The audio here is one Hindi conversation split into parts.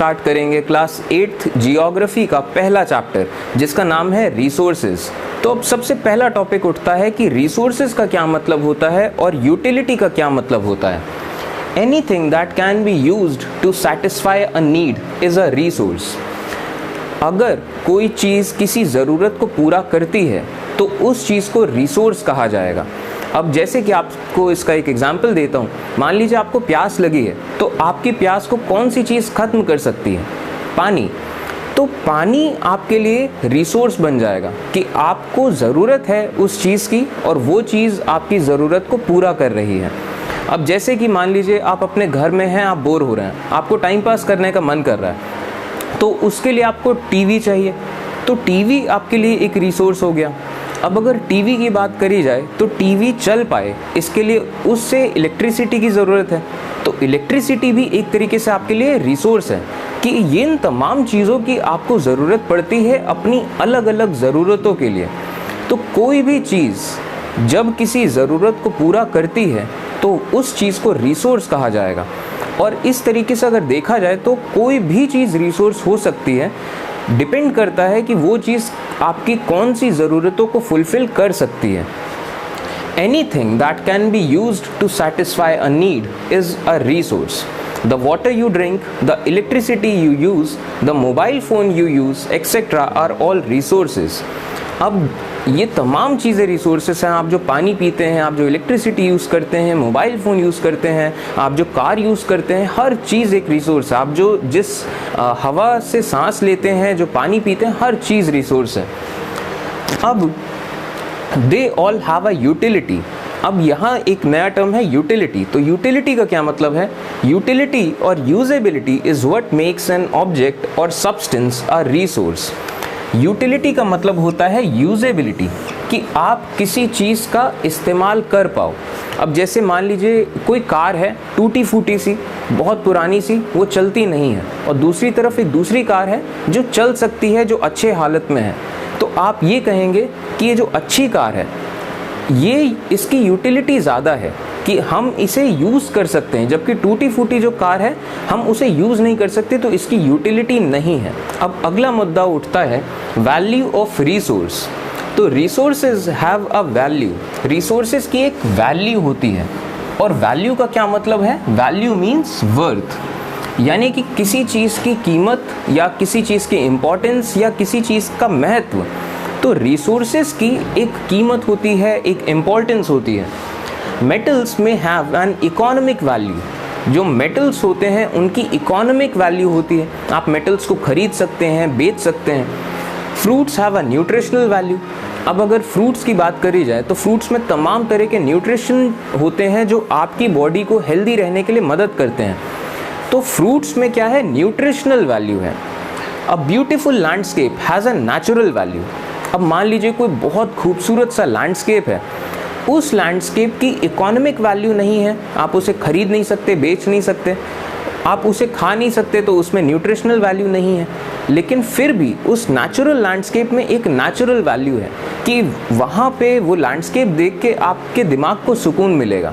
स्टार्ट करेंगे क्लास 8th जियोग्राफी का पहला चैप्टर जिसका नाम है रिसोर्सेज। तो अब सबसे पहला टॉपिक उठता है कि रिसोर्सेज का क्या मतलब होता है और यूटिलिटी का क्या मतलब होता है। Anything that can be used to satisfy a need is a resource. अगर कोई चीज़ किसी ज़रूरत को पूरा करती है तो उस चीज़ को रिसोर्स कहा जाएगा। अब जैसे कि आपको इसका एक एग्जांपल देता हूँ, मान लीजिए आपको प्यास लगी है तो आपकी प्यास को कौन सी चीज़ ख़त्म कर सकती है? पानी। तो पानी आपके लिए रिसोर्स बन जाएगा कि आपको ज़रूरत है उस चीज़ की और वो चीज़ आपकी ज़रूरत को पूरा कर रही है। अब जैसे कि मान लीजिए आप अपने घर में हैं, आप बोर हो रहे हैं, आपको टाइम पास करने का मन कर रहा है, तो उसके लिए आपको टीवी चाहिए, तो टीवी आपके लिए एक रिसोर्स हो गया। अब अगर टीवी की बात करी जाए तो टीवी चल पाए इसके लिए उससे इलेक्ट्रिसिटी की ज़रूरत है, तो इलेक्ट्रिसिटी भी एक तरीके से आपके लिए रिसोर्स है कि इन तमाम चीज़ों की आपको ज़रूरत पड़ती है अपनी अलग अलग ज़रूरतों के लिए। तो कोई भी चीज़ जब किसी ज़रूरत को पूरा करती है तो उस चीज़ को रिसोर्स कहा जाएगा। और इस तरीके से अगर देखा जाए तो कोई भी चीज़ रिसोर्स हो सकती है, डिपेंड करता है कि वो चीज़ आपकी कौन सी ज़रूरतों को फुलफ़िल कर सकती है। Anything that can be used to satisfy a need is a resource. The water you drink, the electricity you use, the mobile phone you use etcetera are all resources. अब ये तमाम चीज़ें रिसोर्सेस हैं। आप जो पानी पीते हैं, आप जो इलेक्ट्रिसिटी यूज़ करते हैं, मोबाइल फ़ोन यूज़ करते हैं, आप जो कार यूज़ करते हैं, हर चीज़ एक रिसोर्स है। आप जो जिस हवा से सांस लेते हैं, जो पानी पीते हैं, हर चीज़ रिसोर्स है। अब they all have a utility. अब यहाँ एक नया टर्म है यूटिलिटी। तो यूटिलिटी का क्या मतलब है? यूटिलिटी और usability is what makes an object और सब्सटेंस अ रिसोर्स। यूटिलिटी का मतलब होता है यूजेबिलिटी, कि आप किसी चीज़ का इस्तेमाल कर पाओ। अब जैसे मान लीजिए कोई कार है टूटी फूटी सी, बहुत पुरानी सी, वो चलती नहीं है, और दूसरी तरफ एक दूसरी कार है जो चल सकती है, जो अच्छे हालत में है, तो आप ये कहेंगे कि ये जो अच्छी कार है ये इसकी यूटिलिटी ज़्यादा है कि हम इसे यूज़ कर सकते हैं, जबकि टूटी फूटी जो कार है हम उसे यूज़ नहीं कर सकते, तो इसकी यूटिलिटी नहीं है। अब अगला मुद्दा उठता है वैल्यू ऑफ रिसोर्स। तो resources have a value. Resources की एक वैल्यू होती है, और वैल्यू का क्या मतलब है? वैल्यू मीन्स वर्थ, यानी कि किसी चीज़ की कीमत या किसी चीज़ की इम्पोर्टेंस या किसी चीज़ का महत्व। तो रिसोर्सेज की एक कीमत होती है, एक इम्पोर्टेंस होती है। मेटल्स में हैव एन इकोनॉमिक वैल्यू। जो मेटल्स होते हैं उनकी इकोनॉमिक वैल्यू होती है, आप मेटल्स को खरीद सकते हैं, बेच सकते हैं। Fruits have a nutritional value. अब अगर फ्रूट्स की बात करी जाए तो फ्रूट्स में तमाम तरह के न्यूट्रिशन होते हैं जो आपकी बॉडी को हेल्दी रहने के लिए मदद करते हैं। तो फ्रूट्स में क्या है? न्यूट्रिशनल वैल्यू है। A beautiful landscape has a natural value. अब मान लीजिए कोई बहुत खूबसूरत सा लैंडस्केप है, उस लैंडस्केप की इकोनॉमिक वैल्यू नहीं है, आप उसे खरीद नहीं सकते, बेच नहीं सकते, आप उसे खा नहीं सकते, तो उसमें न्यूट्रिशनल वैल्यू नहीं है। लेकिन फिर भी उस नेचुरल लैंडस्केप में एक नेचुरल वैल्यू है कि वहाँ पे वो लैंडस्केप देख के आपके दिमाग को सुकून मिलेगा।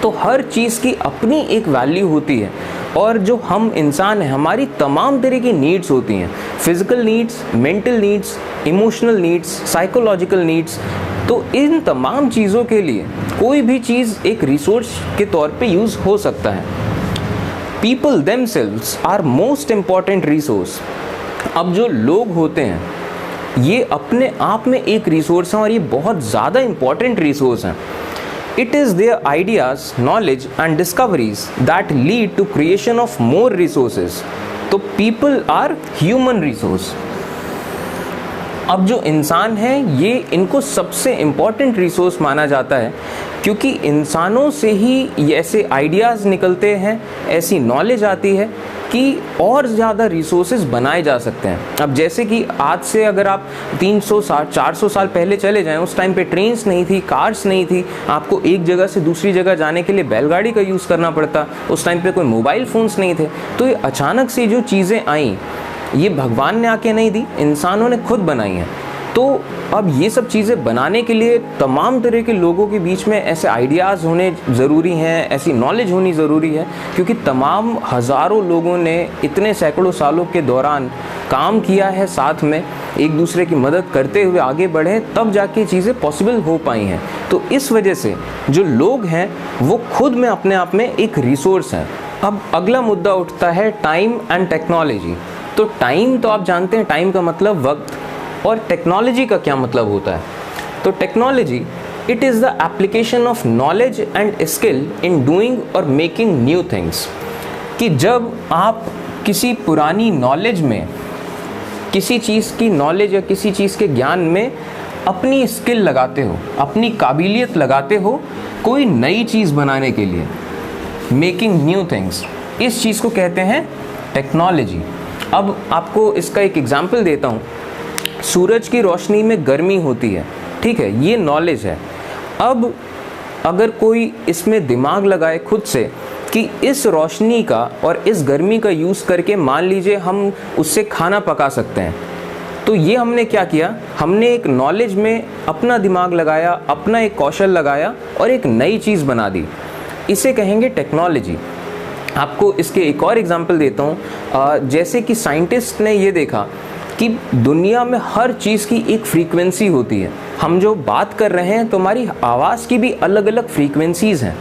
तो हर चीज़ की अपनी एक वैल्यू होती है, और जो हम इंसान हैं हमारी तमाम तरह की नीड्स होती हैं, physical needs, mental needs, emotional needs, psychological needs. तो इन तमाम चीज़ों के लिए कोई भी चीज़ एक रिसोर्स के तौर पे यूज़ हो सकता है। People themselves are most important resource. अब जो लोग होते हैं ये अपने आप में एक रिसोर्स हैं, और ये बहुत ज़्यादा इम्पॉर्टेंट रिसोर्स हैं। It is their ideas, knowledge and discoveries that lead to creation of more resources. तो people are human resource. अब जो इंसान है ये इनको सबसे इम्पॉर्टेंट रिसोर्स माना जाता है, क्योंकि इंसानों से ही ऐसे आइडियाज़ निकलते हैं, ऐसी नॉलेज आती है कि और ज़्यादा रिसोर्सेज बनाए जा सकते हैं। अब जैसे कि आज से अगर आप 300-400 साल पहले चले जाएं, उस टाइम पे ट्रेन्स नहीं थी, कार्स नहीं थी, आपको एक जगह से दूसरी जगह जाने के लिए बैलगाड़ी का यूज़ करना पड़ता, उस टाइम पे कोई मोबाइल फ़ोन्स नहीं थे। तो ये अचानक से जो चीज़ें आईं ये भगवान ने आके नहीं दी, इंसानों ने खुद बनाई हैं। तो अब ये सब चीज़ें बनाने के लिए तमाम तरह के लोगों के बीच में ऐसे आइडियाज़ होने ज़रूरी हैं, ऐसी नॉलेज होनी ज़रूरी है, क्योंकि तमाम हज़ारों लोगों ने इतने सैकड़ों सालों के दौरान काम किया है, साथ में एक दूसरे की मदद करते हुए आगे बढ़े, तब जाके चीज़ें पॉसिबल हो पाई हैं। तो इस वजह से जो लोग हैं वो खुद में अपने आप में एक रिसोर्स हैं। अब अगला मुद्दा उठता है टाइम एंड टेक्नोलॉजी। तो टाइम तो आप जानते हैं, टाइम का मतलब वक्त, और टेक्नोलॉजी का क्या मतलब होता है। तो technology it is the application of knowledge and skill in doing और मेकिंग न्यू थिंग्स। कि जब आप किसी पुरानी नॉलेज में, किसी चीज़ की नॉलेज या किसी चीज़ के ज्ञान में अपनी स्किल लगाते हो, अपनी काबिलियत लगाते हो कोई नई चीज़ बनाने के लिए, मेकिंग न्यू थिंग्स, इस चीज़ को कहते हैं टेक्नोलॉजी। अब आपको इसका एक एग्जांपल देता हूँ। सूरज की रोशनी में गर्मी होती है, ठीक है, ये नॉलेज है। अब अगर कोई इसमें दिमाग लगाए खुद से कि इस रोशनी का और इस गर्मी का यूज़ करके मान लीजिए हम उससे खाना पका सकते हैं, तो ये हमने क्या किया, हमने एक नॉलेज में अपना दिमाग लगाया, अपना एक कौशल लगाया और एक नई चीज़ बना दी, इसे कहेंगे टेक्नोलॉजी। आपको इसके एक और एग्जांपल देता हूँ। जैसे कि साइंटिस्ट ने ये देखा कि दुनिया में हर चीज़ की एक फ्रीक्वेंसी होती है। हम जो बात कर रहे हैं तो हमारी आवाज़ की भी अलग अलग फ्रीक्वेंसीज़ हैं।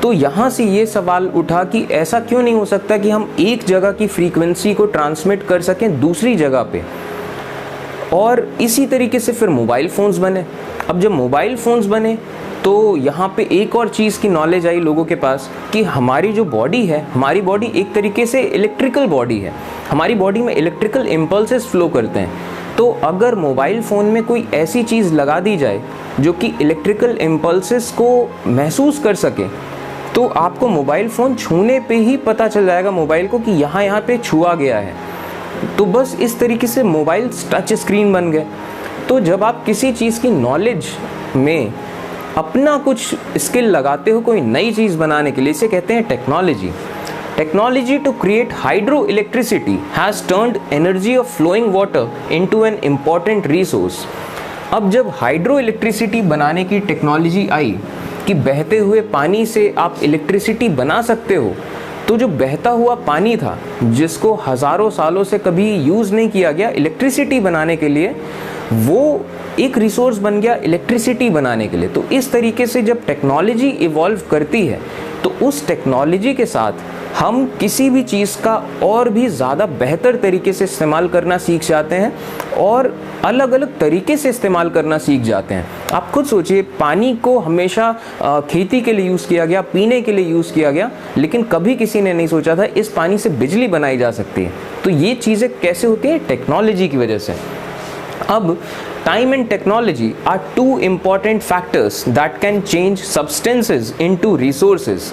तो यहाँ से ये सवाल उठा कि ऐसा क्यों नहीं हो सकता कि हम एक जगह की फ्रीक्वेंसी को ट्रांसमिट कर सकें दूसरी जगह पे। और इसी तरीके से फिर मोबाइल फ़ोन्स बने। अब जब मोबाइल फ़ोन्स बने तो यहाँ पे एक और चीज़ की नॉलेज आई लोगों के पास कि हमारी जो बॉडी है, हमारी बॉडी एक तरीके से इलेक्ट्रिकल बॉडी है, हमारी बॉडी में इलेक्ट्रिकल इम्पल्सेस फ्लो करते हैं। तो अगर मोबाइल फ़ोन में कोई ऐसी चीज़ लगा दी जाए जो कि इलेक्ट्रिकल इम्पल्सेस को महसूस कर सके, तो आपको मोबाइल फ़ोन छूने पे ही पता चल जाएगा मोबाइल को कि यहाँ पे छुआ गया है। तो बस इस तरीके से मोबाइल टच स्क्रीन बन गए। तो जब आप किसी चीज़ की नॉलेज में अपना कुछ स्किल लगाते हो कोई नई चीज़ बनाने के लिए, इसे कहते हैं technology. Technology to create hydro electricity has turned energy of flowing water into an important resource. अब जब हाइड्रो इलेक्ट्रिसिटी बनाने की टेक्नोलॉजी आई कि बहते हुए पानी से आप इलेक्ट्रिसिटी बना सकते हो, तो जो बहता हुआ पानी था जिसको हज़ारों सालों से कभी यूज़ नहीं किया गया इलेक्ट्रिसिटी बनाने के लिए, वो एक रिसोर्स बन गया इलेक्ट्रिसिटी बनाने के लिए। तो इस तरीके से जब टेक्नोलॉजी इवॉल्व करती है तो उस टेक्नोलॉजी के साथ हम किसी भी चीज़ का और भी ज़्यादा बेहतर तरीके से इस्तेमाल करना सीख जाते हैं और अलग अलग तरीके से इस्तेमाल करना सीख जाते हैं। आप खुद सोचिए, पानी को हमेशा खेती के लिए यूज़ किया गया, पीने के लिए यूज़ किया गया, लेकिन कभी किसी ने नहीं सोचा था इस पानी से बिजली बनाई जा सकती है। तो ये चीज़ें कैसे होती हैं? टेक्नोलॉजी की वजह से। अब time and technology are two important factors that can change substances into resources.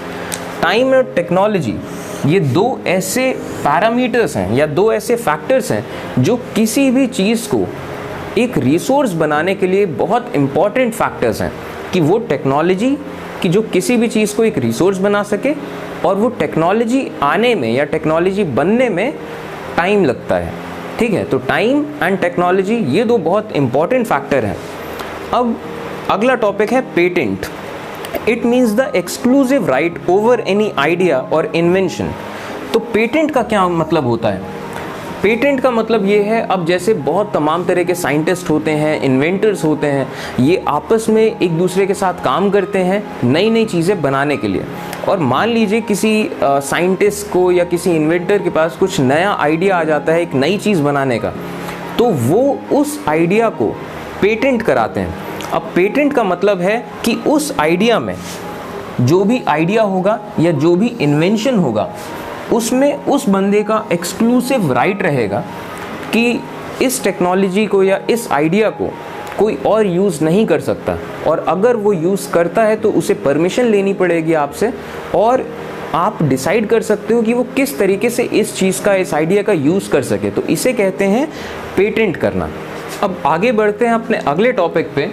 Time और टेक्नोलॉजी ये दो ऐसे पैरामीटर्स हैं या दो ऐसे फैक्टर्स हैं जो किसी भी चीज़ को एक रिसोर्स बनाने के लिए बहुत इंपॉर्टेंट फैक्टर्स हैं कि वो टेक्नोलॉजी कि जो किसी भी चीज़ को एक रिसोर्स बना सके, और वो टेक्नोलॉजी आने में या टेक्नोलॉजी बनने में टाइम लगता है। ठीक है, तो टाइम एंड टेक्नोलॉजी ये दो बहुत इंपॉर्टेंट फैक्टर हैं। अब अगला टॉपिक है patent. It means the exclusive right over any idea और इन्वेंशन। तो पेटेंट का क्या मतलब होता है? पेटेंट का मतलब ये है, अब जैसे बहुत तमाम तरह के साइंटिस्ट होते हैं, इन्वेंटर्स होते हैं, ये आपस में एक दूसरे के साथ काम करते हैं नई नई चीज़ें बनाने के लिए। और मान लीजिए किसी साइंटिस्ट को या किसी इन्वेंटर के पास कुछ नया आइडिया आ जाता है एक नई चीज़ बनाने का, तो वो उस आइडिया को पेटेंट कराते हैं। अब पेटेंट का मतलब है कि उस आइडिया में जो भी आइडिया होगा या जो भी इन्वेंशन होगा उसमें उस बंदे का एक्सक्लूसिव राइट रहेगा कि इस टेक्नोलॉजी को या इस आइडिया को कोई और यूज़ नहीं कर सकता, और अगर वो यूज़ करता है तो उसे परमिशन लेनी पड़ेगी आपसे, और आप डिसाइड कर सकते हो कि वो किस तरीके से इस चीज़ का, इस आइडिया का यूज़ कर सके। तो इसे कहते हैं पेटेंट करना। अब आगे बढ़ते हैं अपने अगले टॉपिक पे,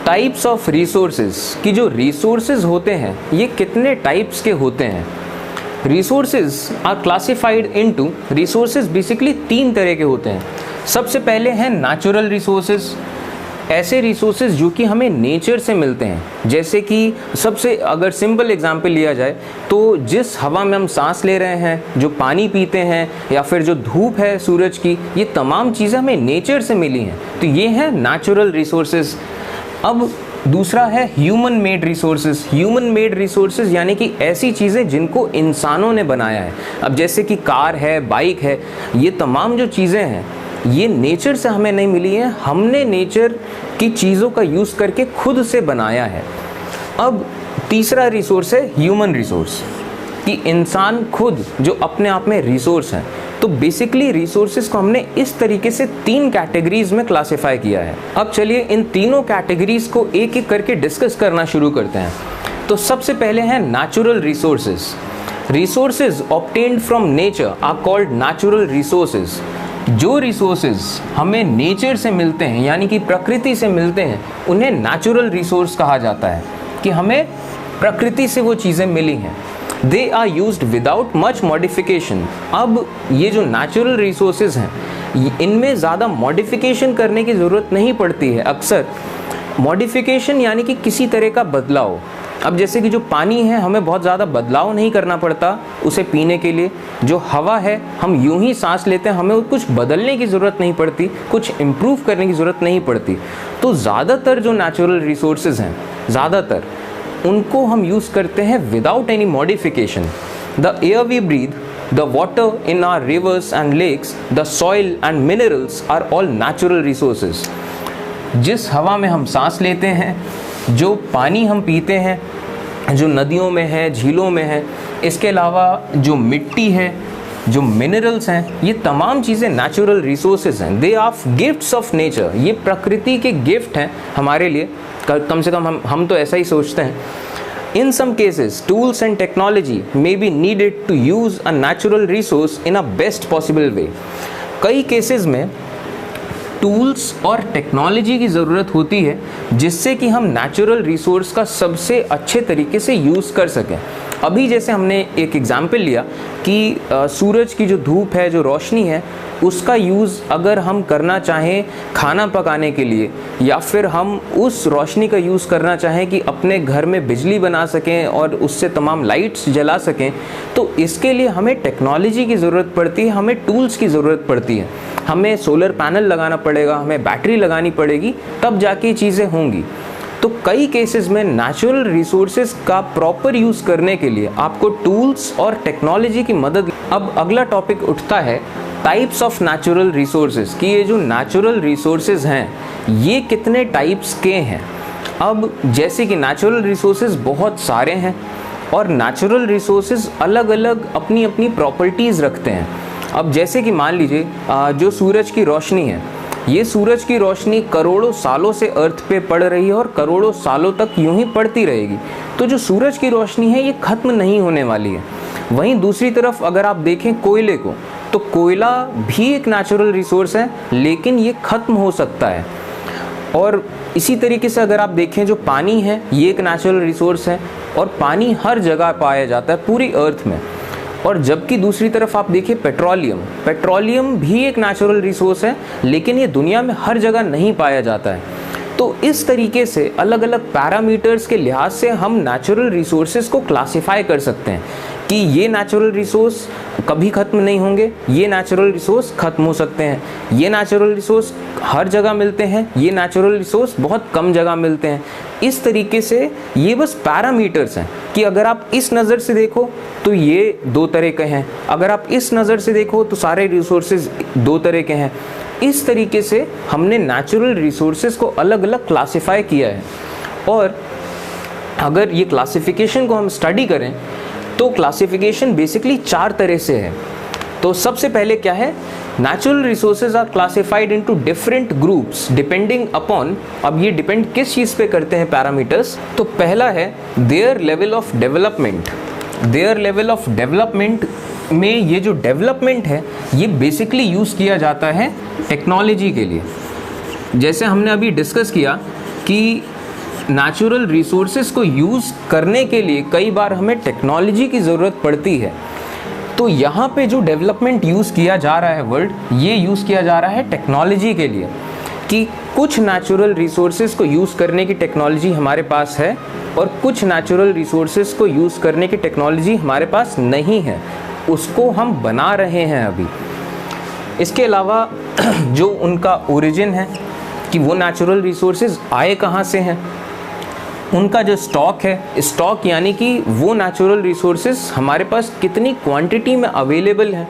टाइप्स ऑफ रिसोर्सेज। कि जो रिसोर्सेज होते हैं ये कितने टाइप्स के होते हैं। Resources are classified into, resources basically तीन तरह के होते हैं। सबसे पहले हैं नेचुरल रिसोर्सेज, ऐसे रिसोर्सेज जो कि हमें नेचर से मिलते हैं। जैसे कि सबसे अगर सिंपल एग्जांपल लिया जाए तो जिस हवा में हम सांस ले रहे हैं, जो पानी पीते हैं, या फिर जो धूप है सूरज की, ये तमाम चीज़ें हमें नेचर से मिली हैं। तो ये हैं नेचुरल रिसोर्सेज। अब दूसरा है human made resources. Human made resources यानी कि ऐसी चीज़ें जिनको इंसानों ने बनाया है। अब जैसे कि कार है, बाइक है, ये तमाम जो चीज़ें हैं ये नेचर से हमें नहीं मिली है, हमने नेचर की चीज़ों का यूज़ करके खुद से बनाया है। अब तीसरा रिसोर्स है ह्यूमन रिसोर्स, कि इंसान खुद जो अपने आप में रिसोर्स हैं। तो बेसिकली रिसोर्सेज को हमने इस तरीके से 3 कैटेगरीज में क्लासिफाई किया है। अब चलिए इन तीनों कैटेगरीज को एक एक करके डिस्कस करना शुरू करते हैं। तो सबसे पहले हैं natural resources. Resources obtained from nature are called natural resources. जो रिसोर्सेज हमें नेचर से मिलते हैं यानी कि प्रकृति से मिलते हैं, उन्हें नेचुरल रिसोर्स कहा जाता है, कि हमें प्रकृति से वो चीज़ें मिली हैं। They are used without much modification. अब ये जो नेचुरल रिसोर्सेज हैं इनमें ज़्यादा मॉडिफिकेशन करने की ज़रूरत नहीं पड़ती है। अक्सर मॉडिफिकेशन यानी कि किसी तरह का बदलाव। अब जैसे कि जो पानी है हमें बहुत ज़्यादा बदलाव नहीं करना पड़ता उसे पीने के लिए। जो हवा है हम यूं ही सांस लेते हैं, हमें कुछ बदलने की ज़रूरत नहीं पड़ती, कुछ इम्प्रूव करने की ज़रूरत नहीं पड़ती। तो ज़्यादातर जो नेचुरल रिसोर्सेज हैं, ज़्यादातर उनको हम यूज़ करते हैं without any modification. The air we breathe, the water in our rivers and lakes, the soil and minerals are all natural resources. जिस हवा में हम सांस लेते हैं, जो पानी हम पीते हैं, जो नदियों में है, झीलों में है, इसके अलावा जो मिट्टी है, जो मिनरल्स हैं, ये तमाम चीज़ें नेचुरल रिसोर्सेज हैं। They are gifts of nature. ये प्रकृति के गिफ्ट हैं हमारे लिए, कम से कम हम तो ऐसा ही सोचते हैं। In some cases tools and technology may be needed to use a natural resource in a best possible way. कई केसेस में टूल्स और टेक्नोलॉजी की ज़रूरत होती है जिससे कि हम नेचुरल रिसोर्स का सबसे अच्छे तरीके से यूज़ कर सकें। अभी जैसे हमने एक एग्जाम्पल लिया कि सूरज की जो धूप है, जो रोशनी है, उसका यूज़ अगर हम करना चाहें खाना पकाने के लिए, या फिर हम उस रोशनी का यूज़ करना चाहें कि अपने घर में बिजली बना सकें और उससे तमाम लाइट्स जला सकें, तो इसके लिए हमें टेक्नोलॉजी की ज़रूरत पड़ती है, हमें टूल्स की ज़रूरत पड़ती है। हमें सोलर पैनल लगाना पड़ेगा, हमें बैटरी लगानी पड़ेगी, तब जाके चीज़ें होंगी। तो कई केसेस में नेचुरल रिसोर्सेज का प्रॉपर यूज़ करने के लिए आपको टूल्स और टेक्नोलॉजी की मदद। अब अगला टॉपिक उठता है टाइप्स ऑफ नेचुरल रिसोर्सेज, कि ये जो नेचुरल रिसोर्सेज हैं ये कितने टाइप्स के हैं। अब जैसे कि नेचुरल रिसोर्सेज बहुत सारे हैं और नेचुरल रिसोर्सेज अलग अलग अपनी अपनी प्रॉपर्टीज़ रखते हैं। अब जैसे कि मान लीजिए जो सूरज की रोशनी है, ये सूरज की रोशनी करोड़ों सालों से अर्थ पे पड़ रही है और करोड़ों सालों तक यूं ही पड़ती रहेगी। तो जो सूरज की रोशनी है ये ख़त्म नहीं होने वाली है। वहीं दूसरी तरफ अगर आप देखें कोयले को, तो कोयला भी एक नेचुरल रिसोर्स है, लेकिन ये ख़त्म हो सकता है। और इसी तरीके से अगर आप देखें जो पानी है ये एक नेचुरल रिसोर्स है और पानी हर जगह पाया जाता है पूरी अर्थ में। और जबकि दूसरी तरफ आप देखिए पेट्रोलियम भी एक नेचुरल रिसोर्स है, लेकिन ये दुनिया में हर जगह नहीं पाया जाता है। तो इस तरीके से अलग अलग पैरामीटर्स के लिहाज से हम नेचुरल रिसोर्सेज को क्लासिफाई कर सकते हैं कि ये नेचुरल रिसोर्स कभी ख़त्म नहीं होंगे, ये नेचुरल रिसोर्स ख़त्म हो सकते हैं, ये नेचुरल रिसोर्स हर जगह मिलते हैं, ये नेचुरल रिसोर्स बहुत कम जगह मिलते हैं। इस तरीके से ये बस पैरामीटर्स हैं कि अगर आप इस नज़र से देखो तो ये 2 तरह के हैं, अगर आप इस नज़र से देखो तो सारे रिसोर्सेज 2 तरह के हैं। इस तरीके से हमने नेचुरल रिसोर्सेज को अलग अलग क्लासिफाई किया है। और अगर ये क्लासिफिकेशन को हम स्टडी करें तो क्लासिफिकेशन बेसिकली 4 तरह से है। तो सबसे पहले क्या है, natural resources are classified into different groups depending upon, अब ये डिपेंड किस चीज़ पे करते हैं पैरामीटर्स। तो पहला है their level of development. Their level of development में ये जो डेवलपमेंट है ये बेसिकली यूज़ किया जाता है टेक्नोलॉजी के लिए। जैसे हमने अभी डिस्कस किया कि नेचुरल रिसोर्सेज को यूज़ करने के लिए कई बार हमें टेक्नोलॉजी की ज़रूरत पड़ती है। तो यहाँ पे जो डेवलपमेंट यूज़ किया जा रहा है वर्ड, ये यूज़ किया जा रहा है टेक्नोलॉजी के लिए, कि कुछ नेचुरल रिसोर्सेज को यूज़ करने की टेक्नोलॉजी हमारे पास है और कुछ नेचुरल रिसोर्सेज को यूज़ करने की टेक्नोलॉजी हमारे पास नहीं है, उसको हम बना रहे हैं अभी। इसके अलावा जो उनका ओरिजिन है कि वो नेचुरल रिसोर्सेज आए कहाँ से हैं, उनका जो स्टॉक है, स्टॉक यानी कि वो नेचुरल रिसोर्सेज हमारे पास कितनी क्वांटिटी में अवेलेबल है,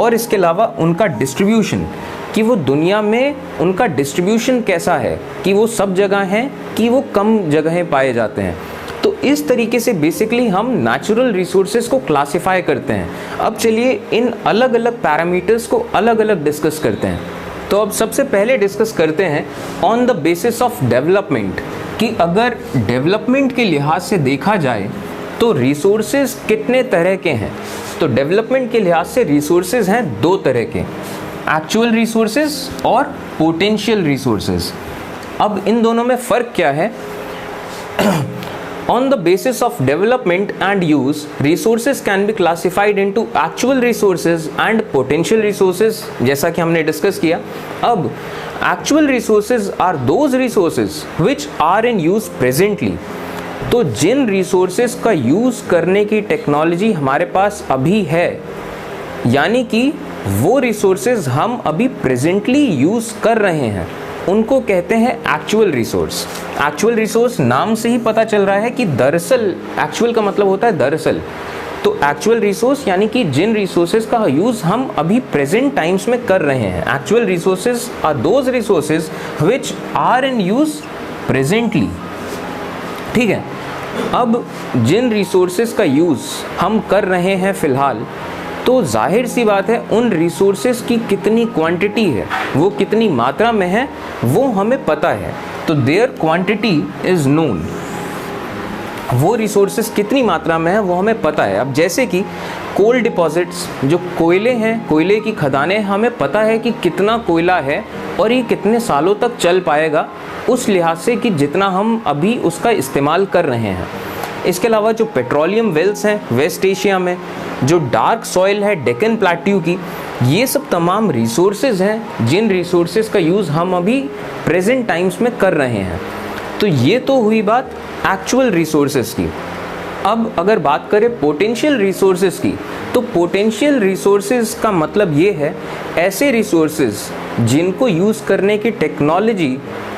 और इसके अलावा उनका डिस्ट्रीब्यूशन, कि वो दुनिया में उनका डिस्ट्रीब्यूशन कैसा है, कि वो सब जगह हैं कि वो कम जगहें पाए जाते हैं। तो इस तरीके से बेसिकली हम नेचुरल रिसोर्सेज को क्लासिफाई करते हैं। अब चलिए इन अलग अलग पैरामीटर्स को अलग अलग डिस्कस करते हैं। तो अब सबसे पहले डिस्कस करते हैं on the basis of development, कि अगर डेवलपमेंट के लिहाज से देखा जाए तो रिसोर्सेज कितने तरह के हैं। तो डेवलपमेंट के लिहाज से रिसोर्सेज हैं दो तरह के, एक्चुअल रिसोर्सेज और पोटेंशियल रिसोर्सेज। अब इन दोनों में फ़र्क क्या है? On the basis of development and use, resources can be classified into actual resources and potential resources, जैसा कि हमने डिस्कस किया। अब actual resources are those resources which are in use presently। तो जिन resources का यूज़ करने की टेक्नोलॉजी हमारे पास अभी है, यानी कि वो resources हम अभी presently यूज़ कर रहे हैं, उनको कहते हैं एक्चुअल रिसोर्स। एक्चुअल रिसोर्स नाम से ही पता चल रहा है कि दरअसल, एक्चुअल का मतलब होता है दरअसल। तो एक्चुअल रिसोर्स यानी कि जिन रिसोर्सेज का यूज़ हम अभी प्रेजेंट टाइम्स में कर रहे हैं। Actual resources are those resources which are in use presently. ठीक है, अब जिन रिसोर्सेज का यूज़ हम कर रहे हैं फ़िलहाल, तो जाहिर सी बात है उन रिसोर्सेज की कितनी क्वांटिटी है, वो कितनी मात्रा में है, वो हमें पता है। तो देयर क्वांटिटी इज़ नोन, वो रिसोर्सेज कितनी मात्रा में है वो हमें पता है। अब जैसे कि कोल डिपॉजिट्स, जो कोयले हैं, कोयले की खदानें, हमें पता है कि कितना कोयला है और ये कितने सालों तक चल पाएगा, उस लिहाज से कि जितना हम अभी उसका इस्तेमाल कर रहे हैं। इसके अलावा जो पेट्रोलियम वेल्स हैं वेस्ट एशिया में, जो डार्क सॉइल है डेक्कन प्लेट्यू की, ये सब तमाम रिसोर्सेज हैं जिन रिसोर्सेज का यूज़ हम अभी प्रेजेंट टाइम्स में कर रहे हैं। तो ये तो हुई बात एक्चुअल रिसोर्सेज की। अब अगर बात करें पोटेंशियल रिसोर्सेज की, तो पोटेंशियल रिसोर्सेज का मतलब ये है ऐसे रिसोर्सेज जिनको यूज़ करने की टेक्नोलॉजी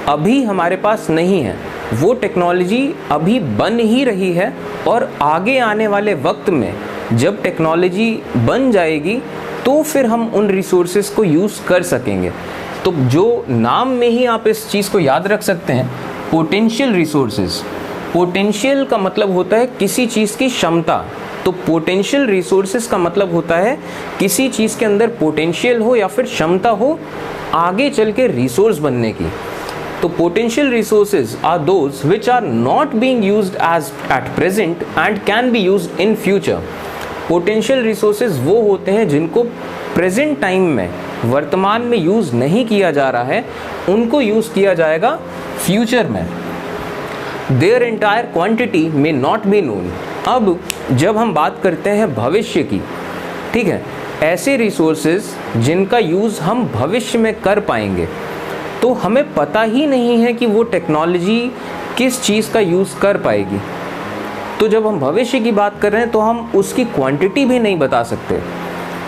अभी हमारे पास नहीं है, वो टेक्नोलॉजी अभी बन ही रही है, और आगे आने वाले वक्त में जब टेक्नोलॉजी बन जाएगी तो फिर हम उन रिसोर्सेज को यूज़ कर सकेंगे। तो जो नाम में ही आप इस चीज़ को याद रख सकते हैं, पोटेंशियल रिसोर्सेज। पोटेंशियल का मतलब होता है किसी चीज़ की क्षमता, तो पोटेंशियल रिसोर्सेज का मतलब होता है किसी चीज़ के अंदर पोटेंशियल हो या फिर क्षमता हो आगे चल के रिसोर्स बनने की। तो potential resources are those which are not being used as at present and can be used in future. Potential resources वो होते हैं जिनको प्रेजेंट टाइम में, वर्तमान में यूज़ नहीं किया जा रहा है, उनको यूज़ किया जाएगा फ्यूचर में। There entire quantity may not be known. अब जब हम बात करते हैं भविष्य की, ठीक है, ऐसे रिसोर्सेज जिनका यूज़ हम भविष्य में कर पाएंगे, तो हमें पता ही नहीं है कि वो टेक्नोलॉजी किस चीज़ का यूज़ कर पाएगी। तो जब हम भविष्य की बात कर रहे हैं तो हम उसकी क्वांटिटी भी नहीं बता सकते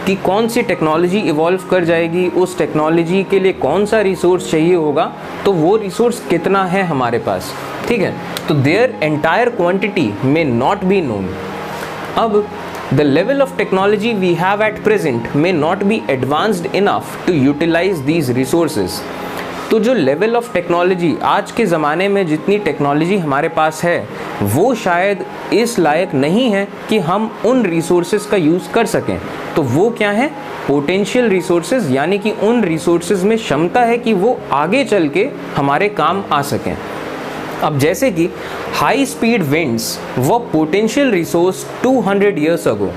कि कौन सी टेक्नोलॉजी इवॉल्व कर जाएगी, उस टेक्नोलॉजी के लिए कौन सा रिसोर्स चाहिए होगा, तो वो रिसोर्स कितना है हमारे पास। ठीक है, तो there entire quantity may not be known. अब the level of technology we have at present may not be advanced enough to utilize these resources. तो जो लेवल ऑफ टेक्नोलॉजी आज के ज़माने में, जितनी टेक्नोलॉजी हमारे पास है, वो शायद इस लायक नहीं है कि हम उन रिसोर्सेज का यूज़ कर सकें। तो वो क्या है? पोटेंशियल रिसोर्सेज, यानी कि उन रिसोर्सेज में क्षमता है कि वो आगे चल के हमारे काम आ सकें। अब जैसे कि हाई स्पीड विंड्स वो potential resource 200 years ago,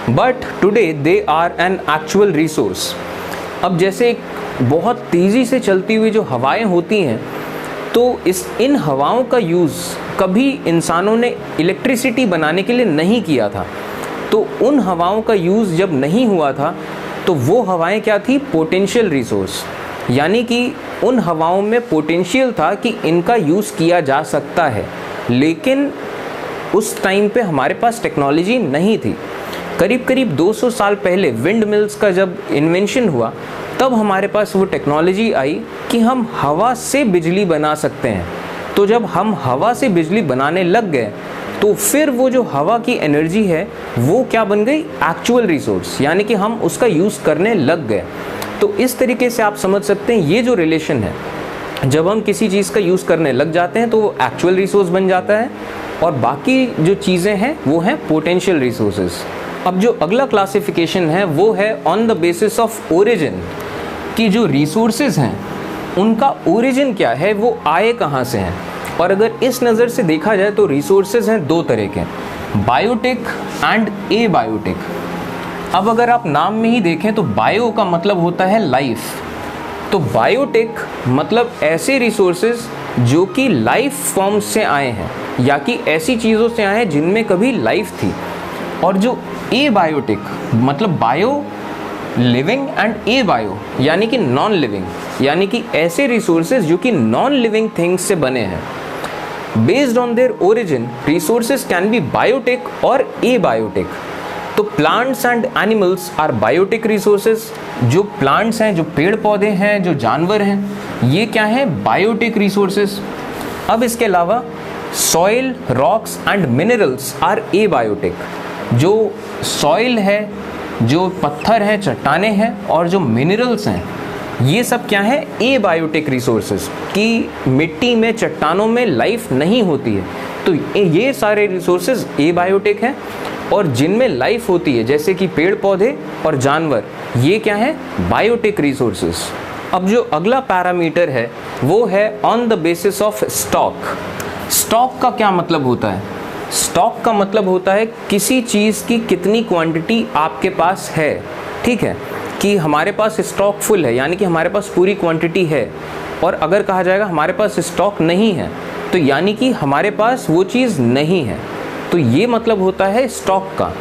but today they are an actual resource. अब जैसे बहुत तेज़ी से चलती हुई जो हवाएं होती हैं, तो इन हवाओं का यूज़ कभी इंसानों ने इलेक्ट्रिसिटी बनाने के लिए नहीं किया था, तो उन हवाओं का यूज़ जब नहीं हुआ था तो वो हवाएं क्या थी? पोटेंशियल रिसोर्स, यानी कि उन हवाओं में पोटेंशियल था कि इनका यूज़ किया जा सकता है, लेकिन उस टाइम पे हमारे पास टेक्नोलॉजी नहीं थी। करीब करीब 200 साल पहले विंड मिल्स का जब इन्वेंशन हुआ तब हमारे पास वो टेक्नोलॉजी आई कि हम हवा से बिजली बना सकते हैं। तो जब हम हवा से बिजली बनाने लग गए तो फिर वो जो हवा की एनर्जी है वो क्या बन गई? एक्चुअल रिसोर्स, यानी कि हम उसका यूज़ करने लग गए। तो इस तरीके से आप समझ सकते हैं ये जो रिलेशन है, जब हम किसी चीज़ का यूज़ करने लग जाते हैं तो वो एक्चुअल रिसोर्स बन जाता है और बाकी जो चीज़ें हैं वो हैं पोटेंशियल रिसोर्सेज। अब जो अगला क्लासिफिकेशन है वो है on the basis of origin, कि जो रिसोर्सेज हैं उनका ओरिजिन क्या है, वो आए कहाँ से हैं। और अगर इस नज़र से देखा जाए तो रिसोर्सेज हैं दो तरह के, बायोटिक एंड ए बायोटिक। अब अगर आप नाम में ही देखें तो बायो का मतलब होता है लाइफ, तो बायोटिक मतलब ऐसे रिसोर्सेज जो कि लाइफ फॉर्म से आए हैं या कि ऐसी चीज़ों से आए हैं जिनमें कभी लाइफ थी। और जो ए बायोटिक मतलब bio living and A bio यानी कि नॉन लिविंग, यानी कि ऐसे रिसोर्सेज जो कि नॉन लिविंग थिंग्स से बने हैं। Based on their origin resources can be biotic और ए बायोटिक। तो plants and animals are biotic resources, जो प्लांट्स हैं, जो पेड़ पौधे हैं, जो जानवर हैं, ये क्या है? Biotic resources. अब इसके अलावा soil, rocks and minerals are abiotic. जो सॉइल है, जो पत्थर है, चट्टानें हैं और जो मिनरल्स हैं, ये सब क्या है? ए बायोटिक रिसोर्सेज, कि मिट्टी में, चट्टानों में लाइफ नहीं होती है। तो ये सारे रिसोर्सेज ए बायोटिक हैं। और जिनमें लाइफ होती है जैसे कि पेड़ पौधे और जानवर, ये क्या है? Biotic resources. अब जो अगला पैरामीटर है वो है on the basis of stock. Stock का क्या मतलब होता है? स्टॉक का मतलब होता है किसी चीज़ की कितनी क्वांटिटी आपके पास है। ठीक है, कि हमारे पास स्टॉक फुल है, यानी कि हमारे पास पूरी क्वांटिटी है। और अगर कहा जाएगा हमारे पास स्टॉक नहीं है तो यानी कि हमारे पास वो चीज़ नहीं है। तो ये मतलब होता है स्टॉक का।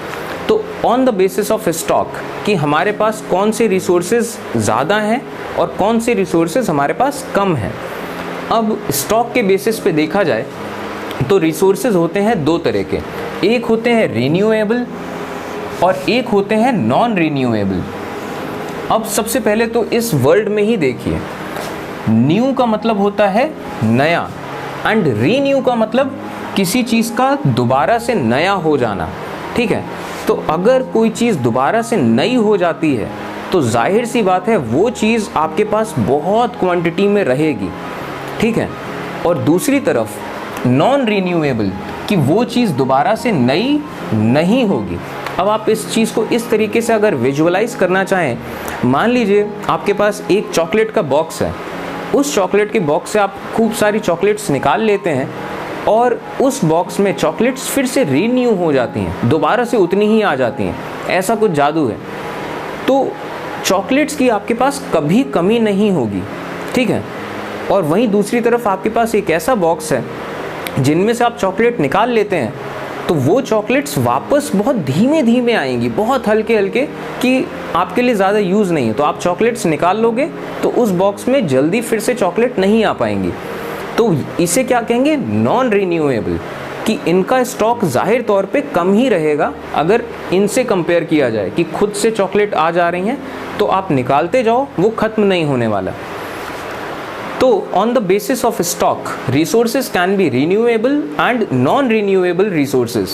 तो on the basis of stock, कि हमारे पास कौन से रिसोर्सेज ज़्यादा हैं और कौन से रिसोर्सेज हमारे पास कम हैं। अब स्टॉक के बेसिस पे देखा जाए तो रिसोर्सेज होते हैं दो तरह के, एक होते हैं रिन्यूएबल और एक होते हैं नॉन रिन्यूएबल। अब सबसे पहले तो इस वर्ल्ड में ही देखिए, न्यू का मतलब होता है नया एंड रीन्यू का मतलब किसी चीज़ का दोबारा से नया हो जाना। ठीक है, तो अगर कोई चीज़ दोबारा से नई हो जाती है तो जाहिर सी बात है वो चीज़ आपके पास बहुत क्वांटिटी में रहेगी। ठीक है, और दूसरी तरफ नॉन रिन्यूएबल, कि वो चीज़ दोबारा से नई नहीं होगी। अब आप इस चीज़ को इस तरीके से अगर विजुअलाइज करना चाहें, मान लीजिए आपके पास एक चॉकलेट का बॉक्स है, उस चॉकलेट के बॉक्स से आप खूब सारी चॉकलेट्स निकाल लेते हैं और उस बॉक्स में चॉकलेट्स फिर से रीन्यू हो जाती हैं, दोबारा से उतनी ही आ जाती हैं। ऐसा कुछ जादू है। तो चॉकलेट्स की आपके पास कभी कमी नहीं होगी। ठीक है, और वहीं दूसरी तरफ आपके पास एक ऐसा बॉक्स है जिनमें से आप चॉकलेट निकाल लेते हैं तो वो चॉकलेट्स वापस बहुत धीमे धीमे आएंगी, बहुत हल्के हल्के, कि आपके लिए ज़्यादा यूज़ नहीं है। तो आप चॉकलेट्स निकाल लोगे तो उस बॉक्स में जल्दी फिर से चॉकलेट नहीं आ पाएंगी। तो इसे क्या कहेंगे? नॉन रिन्यूएबल, कि इनका स्टॉक जाहिर तौर पे कम ही रहेगा अगर इनसे कंपेयर किया जाए, कि खुद से चॉकलेट आ जा रही हैं तो आप निकालते जाओ, वो ख़त्म नहीं होने वाला। तो on the basis of stock resources can be renewable and non renewable resources.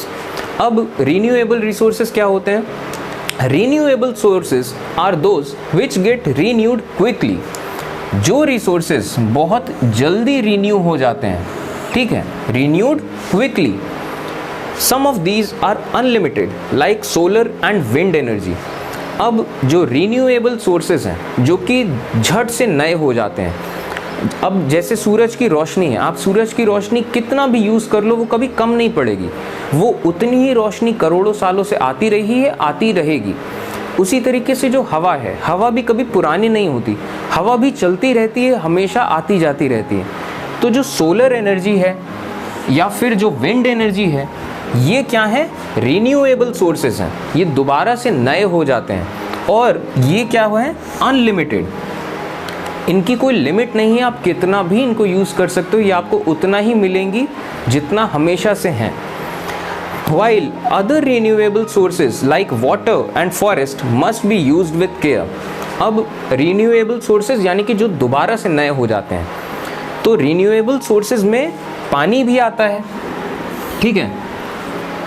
अब रिन्यूएबल रिसोर्सेज क्या होते हैं? Renewable sources are those which get renewed quickly. जो रिसोर्सेज बहुत जल्दी रिन्यू हो जाते हैं, ठीक है, renewed quickly. Some of these are unlimited like solar and wind energy. अब जो रिन्यूएबल सोर्सेज हैं जो कि झट से नए हो जाते हैं, अब जैसे सूरज की रोशनी है, आप सूरज की रोशनी कितना भी यूज़ कर लो वो कभी कम नहीं पड़ेगी, वो उतनी ही रोशनी करोड़ों सालों से आती रही है, आती रहेगी। उसी तरीके से जो हवा है, हवा भी कभी पुरानी नहीं होती, हवा भी चलती रहती है, हमेशा आती जाती रहती है। तो जो सोलर एनर्जी है या फिर जो विंड एनर्जी है, ये क्या है? रिन्यूएबल सोर्सेज हैं, ये दोबारा से नए हो जाते हैं। और ये क्या हुआ है? अनलिमिटेड, इनकी कोई लिमिट नहीं है, आप कितना भी इनको यूज़ कर सकते हो, ये आपको उतना ही मिलेंगी जितना हमेशा से हैं। While other renewable sources like water and forest must be used with care। अब renewable sources यानी कि जो दोबारा से नए हो जाते हैं, तो renewable sources में पानी भी आता है, ठीक है,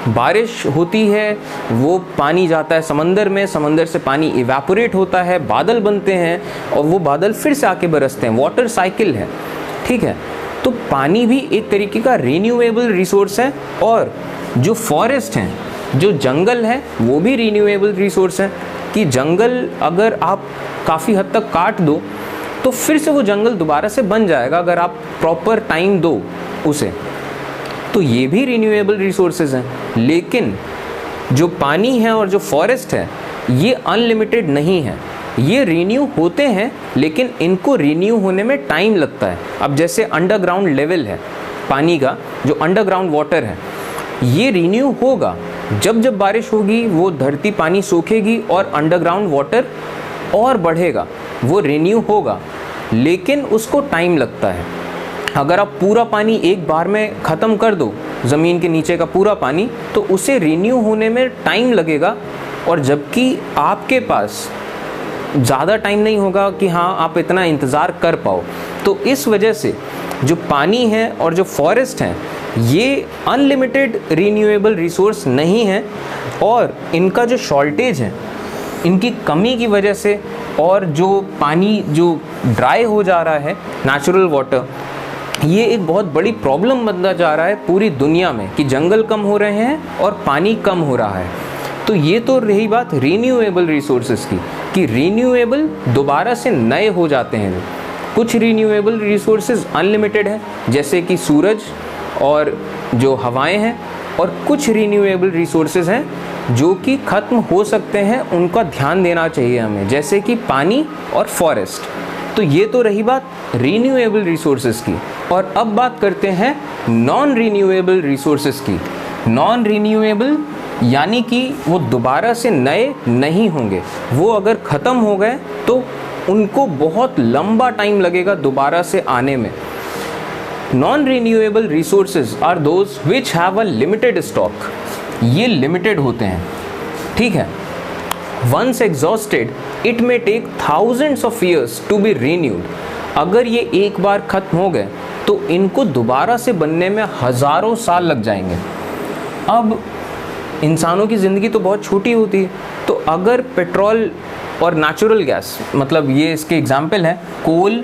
बारिश होती है, वो पानी जाता है समंदर में, समंदर से पानी इवेपोरेट होता है, बादल बनते हैं और वो बादल फिर से आके बरसते हैं, वाटर साइकिल है, ठीक है। तो पानी भी एक तरीके का रिन्यूएबल रिसोर्स है। और जो फॉरेस्ट हैं, जो जंगल है, वो भी रिन्यूएबल रिसोर्स है कि जंगल अगर आप काफ़ी हद तक काट दो तो फिर से वो जंगल दोबारा से बन जाएगा अगर आप प्रॉपर टाइम दो उसे, तो ये भी रिन्यूएबल रिसोर्सेज हैं। लेकिन जो पानी है और जो फॉरेस्ट है ये अनलिमिटेड नहीं है, ये रिन्यू होते हैं लेकिन इनको रिन्यू होने में टाइम लगता है। अब जैसे अंडरग्राउंड लेवल है पानी का, जो अंडरग्राउंड वाटर है, ये रिन्यू होगा जब जब बारिश होगी, वो धरती पानी सोखेगी और अंडरग्राउंड वाटर और बढ़ेगा, वो रिन्यू होगा, लेकिन उसको टाइम लगता है। अगर आप पूरा पानी एक बार में ख़त्म कर दो, ज़मीन के नीचे का पूरा पानी, तो उसे रिन्यू होने में टाइम लगेगा, और जबकि आपके पास ज़्यादा टाइम नहीं होगा कि हाँ आप इतना इंतज़ार कर पाओ। तो इस वजह से जो पानी है और जो फॉरेस्ट हैं, ये अनलिमिटेड रिन्यूएबल रिसोर्स नहीं है, और इनका जो शॉर्टेज है, इनकी कमी की वजह से, और जो पानी जो ड्राई हो जा रहा है, नेचुरल वाटर, ये एक बहुत बड़ी प्रॉब्लम बनता जा रहा है पूरी दुनिया में कि जंगल कम हो रहे हैं और पानी कम हो रहा है। तो ये तो रही बात रिन्यूएबल रिसोर्सेज की कि रिन्यूएबल दोबारा से नए हो जाते हैं। कुछ रिन्यूएबल रिसोर्सेज अनलिमिटेड है जैसे कि सूरज और जो हवाएं हैं, और कुछ रिन्यूएबल रिसोर्सेज हैं जो कि ख़त्म हो सकते हैं, उनका ध्यान देना चाहिए हमें, जैसे कि पानी और फॉरेस्ट। तो ये तो रही बात रिन्यूएबल रिसोर्सेज की। और अब बात करते हैं नॉन रिन्यूएबल रिसोर्सेज की। नॉन रिन्यूएबल यानी कि वो दोबारा से नए नहीं होंगे, वो अगर ख़त्म हो गए तो उनको बहुत लंबा टाइम लगेगा दोबारा से आने में। Non renewable resources are those which have a limited stock. ये लिमिटेड होते हैं, ठीक है। Once exhausted it may take thousands of years to be renewed. अगर ये एक बार ख़त्म हो गए तो इनको दोबारा से बनने में हज़ारों साल लग जाएंगे। अब इंसानों की ज़िंदगी तो बहुत छोटी होती है, तो अगर पेट्रोल और नेचुरल गैस, मतलब ये इसके एग्जाम्पल है, कोल,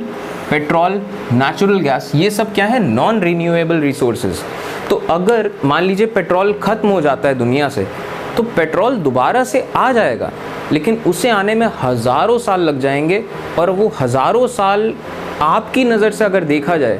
पेट्रोल, नेचुरल गैस, ये सब क्या है? Non renewable resources. तो अगर मान लीजिए पेट्रोल ख़त्म हो जाता है दुनिया से, तो पेट्रोल दोबारा से आ जाएगा, लेकिन उसे आने में हज़ारों साल लग जाएंगे। और वो हज़ारों साल आपकी नज़र से अगर देखा जाए,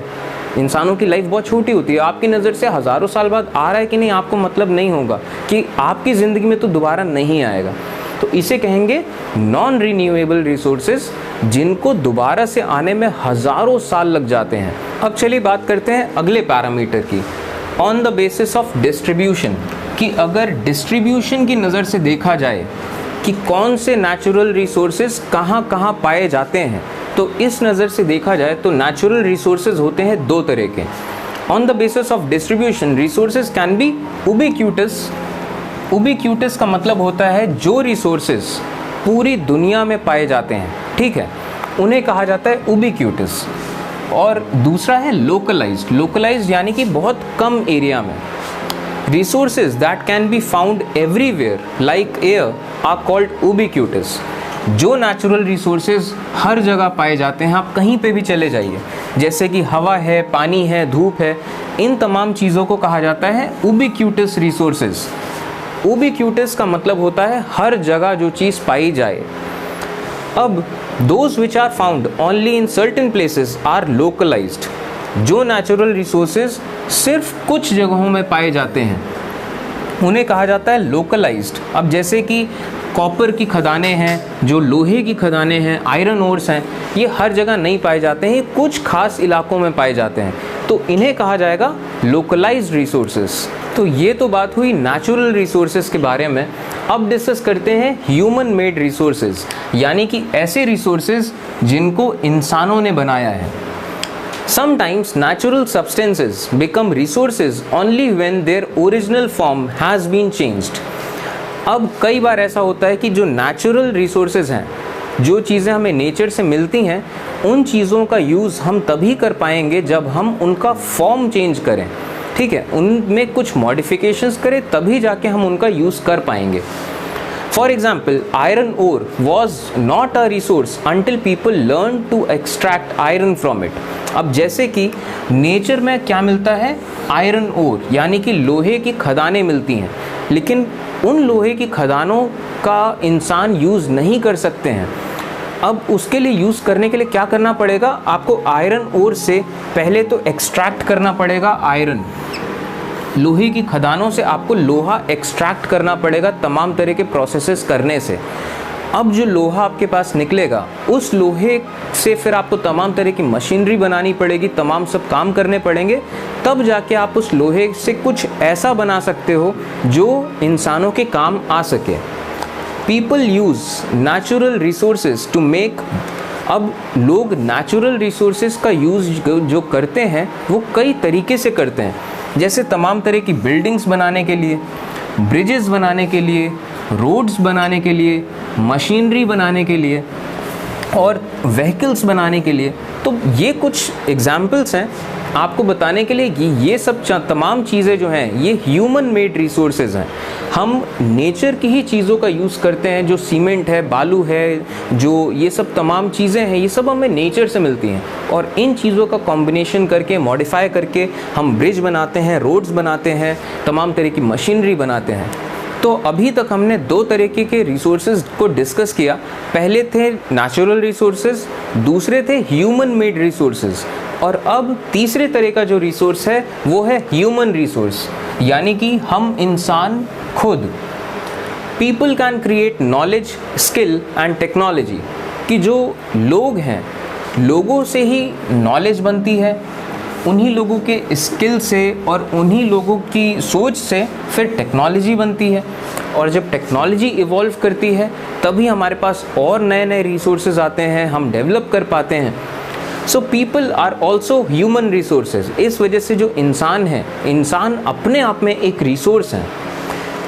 इंसानों की लाइफ बहुत छोटी होती है, आपकी नज़र से हज़ारों साल बाद आ रहा है कि नहीं, आपको मतलब नहीं होगा कि आपकी ज़िंदगी में तो दोबारा नहीं आएगा। तो इसे कहेंगे नॉन रिन्यूएबल रिसोर्सेज, जिनको दोबारा से आने में हज़ारों साल लग जाते हैं। अब चलिए बात करते हैं अगले पैरामीटर की, on the basis of distribution, कि अगर डिस्ट्रीब्यूशन की नज़र से देखा जाए कि कौन से नेचुरल रिसोर्सेज कहाँ कहाँ पाए जाते हैं, तो इस नज़र से देखा जाए तो नेचुरल रिसोर्सेज होते हैं दो तरह के। On the basis of distribution resources can be ubiquitous. Ubiquitous का मतलब होता है जो रिसोर्सेज पूरी दुनिया में पाए जाते हैं, ठीक है, उन्हें कहा जाता है उबिक्यूटस। और दूसरा है लोकलाइज्ड। लोकलाइज्ड यानी कि बहुत कम एरिया में। Resources that can be found everywhere like air are called ubiquitous. जो नेचुरल रिसोर्सेज हर जगह पाए जाते हैं, आप कहीं पे भी चले जाइए, जैसे कि हवा है, पानी है, धूप है, इन तमाम चीज़ों को कहा जाता है उबिक्यूटस रिसोर्सेज। उबिक्यूटस का मतलब होता है हर जगह जो चीज़ पाई जाए। अब those which are found only in certain places are localised. जो नेचुरल रिसोर्सेज सिर्फ कुछ जगहों में पाए जाते हैं उन्हें कहा जाता है लोकलाइज्ड। अब जैसे कि कॉपर की खदानें हैं, जो लोहे की खदानें हैं, आयरन ओर्स हैं, ये हर जगह नहीं पाए जाते हैं, कुछ खास इलाकों में पाए जाते हैं, तो इन्हें कहा जाएगा लोकलाइज्ड रिसोर्सेज। तो ये तो बात हुई नेचुरल रिसोर्सेज के बारे में। अब डिस्कस करते हैं ह्यूमन मेड रिसोर्सेज, यानी कि ऐसे रिसोर्सेज जिनको इंसानों ने बनाया है। Sometimes natural substances become resources only when their original form has been changed. अब कई बार ऐसा होता है कि जो नेचुरल रिसोर्सेज हैं, जो चीज़ें हमें नेचर से मिलती हैं, उन चीज़ों का यूज़ हम तभी कर पाएंगे जब हम उनका फॉर्म चेंज करें, ठीक है, उनमें कुछ मॉडिफिकेशंस करें, तभी जाके हम उनका यूज़ कर पाएंगे। For example, iron ore was not a resource until people learn to extract iron from it. अब जैसे कि नेचर में क्या मिलता है, आयरन ओर यानी कि लोहे की खदानें मिलती हैं, लेकिन उन लोहे की खदानों का इंसान यूज़ नहीं कर सकते हैं। अब उसके लिए यूज़ करने के लिए क्या करना पड़ेगा, आपको आयरन ओर से पहले तो एक्सट्रैक्ट करना पड़ेगा आयरन, लोहे की खदानों से आपको लोहा एक्सट्रैक्ट करना पड़ेगा तमाम तरह के प्रोसेसेस करने से। अब जो लोहा आपके पास निकलेगा, उस लोहे से फिर आपको तमाम तरह की मशीनरी बनानी पड़ेगी, तमाम सब काम करने पड़ेंगे, तब जाके आप उस लोहे से कुछ ऐसा बना सकते हो जो इंसानों के काम आ सके। People use natural resources to make. अब लोग नेचुरल रिसोर्सेज का यूज़ जो करते हैं वो कई तरीके से करते हैं, जैसे तमाम तरह की बिल्डिंग्स बनाने के लिए, ब्रिजेस बनाने के लिए, रोड्स बनाने के लिए, मशीनरी बनाने के लिए और व्हीकल्स बनाने के लिए। तो ये कुछ एग्जाम्पल्स हैं आपको बताने के लिए कि ये सब तमाम चीज़ें जो हैं ये ह्यूमन मेड रिसोर्सेज हैं। हम नेचर की ही चीज़ों का यूज़ करते हैं, जो सीमेंट है, बालू है, जो ये सब तमाम चीज़ें हैं, ये सब हमें नेचर से मिलती हैं, और इन चीज़ों का कॉम्बिनेशन करके, मॉडिफाई करके हम ब्रिज बनाते हैं, रोड्स बनाते हैं, तमाम तरह की मशीनरी बनाते हैं। तो अभी तक हमने दो तरीके के रिसोर्सेज को डिस्कस किया। पहले थे नेचुरल रिसोर्सेज, दूसरे थे ह्यूमन मेड रिसोर्सेज, और अब तीसरे तरह का जो रिसोर्स है वो है ह्यूमन रिसोर्स, यानी कि हम इंसान खुद। People can create knowledge, skill and technology, कि जो लोग हैं, लोगों से ही नॉलेज बनती है, उन्हीं लोगों के स्किल से और उन्हीं लोगों की सोच से फिर टेक्नोलॉजी बनती है, और जब टेक्नोलॉजी इवॉल्व करती है तभी हमारे पास और नए नए रिसोर्सेज आते हैं, हम डेवलप कर पाते हैं। So people are also human resources. इस वजह से जो इंसान है, इंसान अपने आप में एक रिसोर्स है।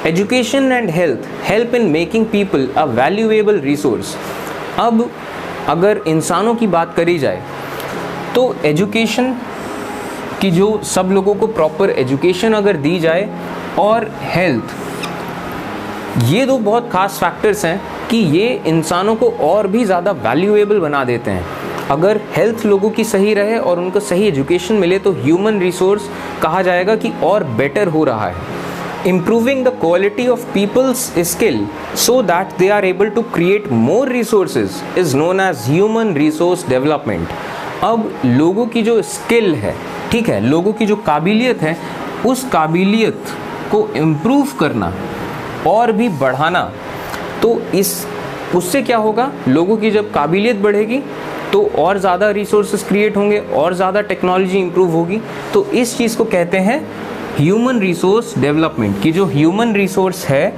Education and health help in making people a valuable resource. अब अगर इंसानों की बात करी जाए तो एजुकेशन कि जो सब लोगों को प्रॉपर एजुकेशन अगर दी जाए, और हेल्थ, ये दो बहुत ख़ास फैक्टर्स हैं कि ये इंसानों को और भी ज़्यादा वैल्यूएबल बना देते हैं। अगर हेल्थ लोगों की सही रहे और उनको सही एजुकेशन मिले तो ह्यूमन रिसोर्स कहा जाएगा कि और बेटर हो रहा है। Improving the quality of people's skill so that they are able to create more resources is known as human resource development. अब लोगों की जो स्किल है, ठीक है, लोगों की जो काबिलियत है, उस काबिलियत को इम्प्रूव करना और भी बढ़ाना, तो उससे क्या होगा, लोगों की जब काबिलियत बढ़ेगी तो और ज़्यादा रिसोर्सेज क्रिएट होंगे, और ज़्यादा टेक्नोलॉजी इम्प्रूव होगी। तो इस चीज़ को कहते हैं ह्यूमन रिसोर्स डेवलपमेंट, कि जो ह्यूमन रिसोर्स है,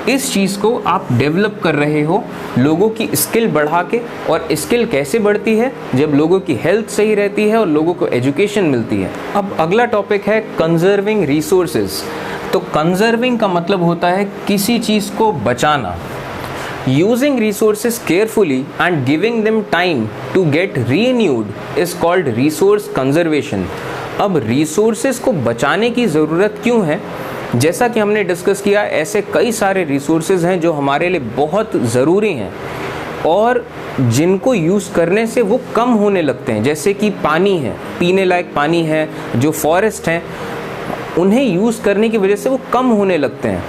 इस चीज़ को आप डेवलप कर रहे हो लोगों की स्किल बढ़ा के। और स्किल कैसे बढ़ती है, जब लोगों की हेल्थ सही रहती है और लोगों को एजुकेशन मिलती है। अब अगला टॉपिक है कंजर्विंग रिसोर्सेज। तो कंजर्विंग का मतलब होता है किसी चीज़ को बचाना। Using resources carefully and giving them time to get renewed is called resource conservation. अब रिसोर्सेज को बचाने की ज़रूरत क्यों है, जैसा कि हमने डिस्कस किया, ऐसे कई सारे रिसोर्सेज हैं जो हमारे लिए बहुत ज़रूरी हैं और जिनको यूज़ करने से वो कम होने लगते हैं। जैसे कि पानी है, पीने लायक पानी है, जो फॉरेस्ट हैं, उन्हें यूज़ करने की वजह से वो कम होने लगते हैं,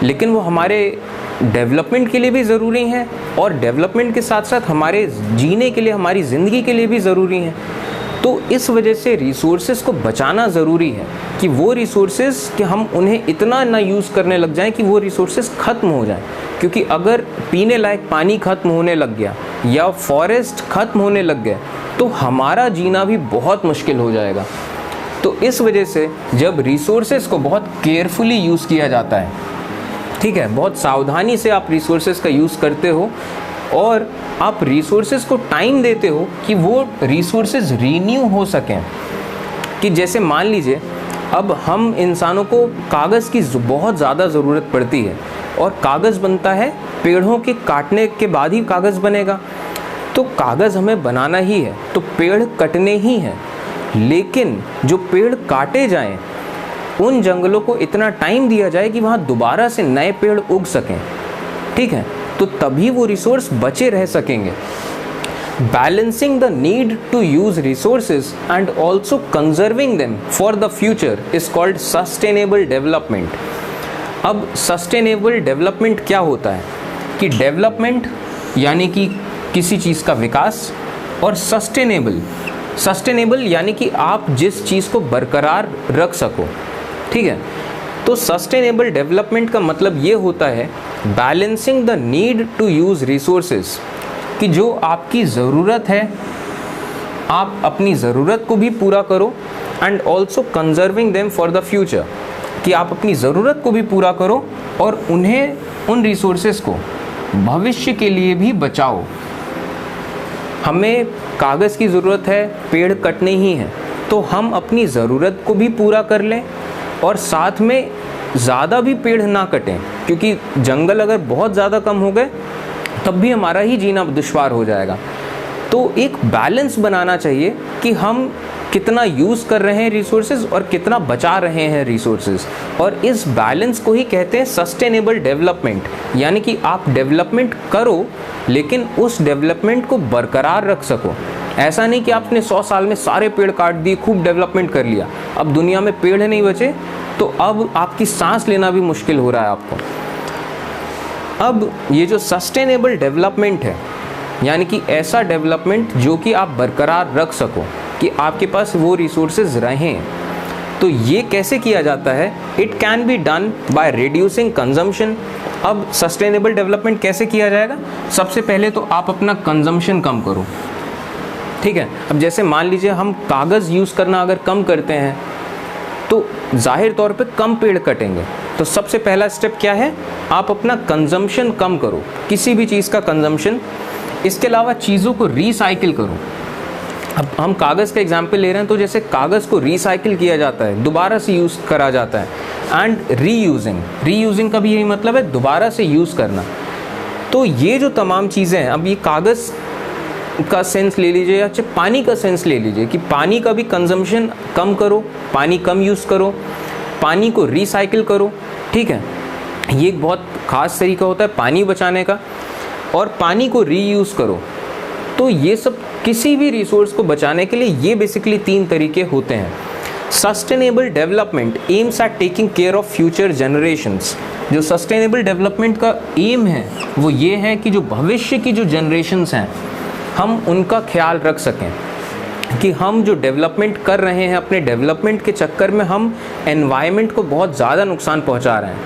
लेकिन वो हमारे डेवलपमेंट के लिए भी ज़रूरी हैं और डेवलपमेंट के साथ साथ हमारे जीने के लिए, हमारी ज़िंदगी के लिए भी ज़रूरी हैं। तो इस वजह से रिसोर्सेज को बचाना ज़रूरी है कि वो रिसोर्सेज कि हम उन्हें इतना ना यूज़ करने लग जाएं कि वो रिसोर्सेज ख़त्म हो जाएं। क्योंकि अगर पीने लायक पानी ख़त्म होने लग गया या फॉरेस्ट ख़त्म होने लग गए तो हमारा जीना भी बहुत मुश्किल हो जाएगा। तो इस वजह से जब रिसोर्सेज को बहुत केयरफुली यूज़ किया जाता है, ठीक है, बहुत सावधानी से आप रिसोर्सेज का यूज़ करते हो और आप रिसोर्सेज को टाइम देते हो कि वो रिसोर्सेज रीन्यू हो सकें। कि जैसे मान लीजिए अब हम इंसानों को कागज़ की बहुत ज़्यादा ज़रूरत पड़ती है और कागज़ बनता है, पेड़ों के काटने के बाद ही कागज़ बनेगा, तो कागज़ हमें बनाना ही है तो पेड़ कटने ही हैं। लेकिन जो पेड़ काटे जाएं, उन जंगलों को इतना टाइम दिया जाए कि वहाँ दोबारा से नए पेड़ उग सकें, ठीक है, तो तभी वो रिसोर्स बचे रह सकेंगे। Balancing the need to use resources and also conserving them for the future is called sustainable development. अब sustainable development क्या होता है कि development यानी कि किसी चीज़ का विकास और sustainable यानी कि आप जिस चीज़ को बरकरार रख सको, ठीक है। तो sustainable development का मतलब ये होता है balancing the need to use resources, कि जो आपकी ज़रूरत है आप अपनी ज़रूरत को भी पूरा करो and also conserving them for the future, कि आप अपनी ज़रूरत को भी पूरा करो और उन रिसोर्सेज को भविष्य के लिए भी बचाओ। हमें कागज़ की ज़रूरत है, पेड़ कटने ही हैं, तो हम अपनी ज़रूरत को भी पूरा कर लें और साथ में ज़्यादा भी पेड़ ना कटें, क्योंकि जंगल अगर बहुत ज़्यादा कम हो गए तब भी हमारा ही जीना दुश्वार हो जाएगा। तो एक बैलेंस बनाना चाहिए कि हम कितना यूज़ कर रहे हैं रिसोर्सेज और कितना बचा रहे हैं रिसोर्सेज, और इस बैलेंस को ही कहते हैं सस्टेनेबल डेवलपमेंट। यानी कि आप डेवलपमेंट करो लेकिन उस डेवलपमेंट को बरकरार रख सको। ऐसा नहीं कि आपने 100 साल में सारे पेड़ काट दिए, खूब डेवलपमेंट कर लिया, अब दुनिया में पेड़ नहीं बचे तो अब आपकी सांस लेना भी मुश्किल हो रहा है आपको। अब ये जो सस्टेनेबल डेवलपमेंट है, यानी कि ऐसा डेवलपमेंट जो कि आप बरकरार रख सको, कि आपके पास वो रिसोर्सेज रहें, तो ये कैसे किया जाता है? It can be done by reducing consumption. अब सस्टेनेबल डेवलपमेंट कैसे किया जाएगा? सबसे पहले तो आप अपना कंजम्पशन कम करो, ठीक है। अब जैसे मान लीजिए हम कागज़ यूज़ करना अगर कम करते हैं तो जाहिर तौर पे कम पेड़ कटेंगे। तो सबसे पहला स्टेप क्या है? आप अपना कंजम्पशन कम करो, किसी भी चीज़ का कंजम्पशन। इसके अलावा चीज़ों को रिसाइकिल करो। अब हम कागज़ का एग्जाम्पल ले रहे हैं, तो जैसे कागज़ को रिसाइकिल किया जाता है, दोबारा से यूज़ करा जाता है। एंड रीयूजिंग का भी यही मतलब है, दोबारा से यूज़ करना। तो ये जो तमाम चीज़ें हैं, अब ये कागज़ का सेंस ले लीजिए या पानी का सेंस ले लीजिए कि पानी का भी कंजम्पशन कम करो, पानी कम यूज़ करो, पानी को रिसाइकिल करो, ठीक है। ये एक बहुत ख़ास तरीका होता है पानी बचाने का। और पानी को रीयूज़ करो। तो ये सब किसी भी रिसोर्स को बचाने के लिए ये बेसिकली 3 तरीके होते हैं। Sustainable development aims at taking care of future generations. जो सस्टेनेबल डेवलपमेंट का एम है वो ये है कि जो भविष्य की जो जनरेशंस हैं हम उनका ख्याल रख सकें, कि हम जो डेवलपमेंट कर रहे हैं अपने डेवलपमेंट के चक्कर में हम एनवायरनमेंट को बहुत ज़्यादा नुकसान पहुंचा रहे हैं।